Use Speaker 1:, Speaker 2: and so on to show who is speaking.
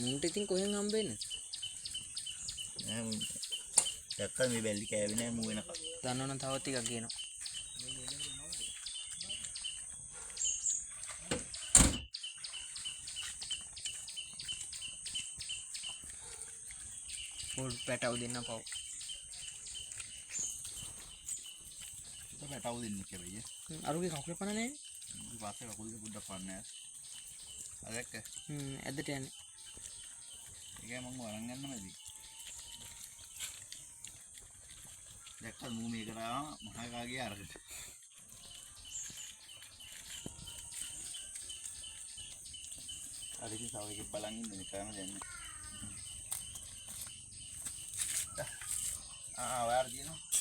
Speaker 1: මුන්ට ඉතින් කොහෙන් හම්බෙන්නේ?
Speaker 2: දැක්කද මේ බැල්ලි කෑවේ නෑ මූ වෙනකම්.
Speaker 1: දන්නවනම් තව ටිකක් ගේනවා. පොඩ් පැටව දෙන්න පව්.
Speaker 2: පැටව දෙන්න කියලා.
Speaker 1: අරුගේ කකුල පන නැහැ.
Speaker 2: පස්සේ කකුල් දෙක පොඩ්ඩක් පන්නේ. අදැක්ක.
Speaker 1: ඇදට යන්නේ.
Speaker 2: ඒකයි මම වරන් ගන්න මැදි. දැක්කද මූ මේක කරාම මහා කාගේ අරකට. අර ඉතින් තව එකක් බලන් ඉන්නේ කරම දෙන්නේ. ඔයාලා දිනනවා.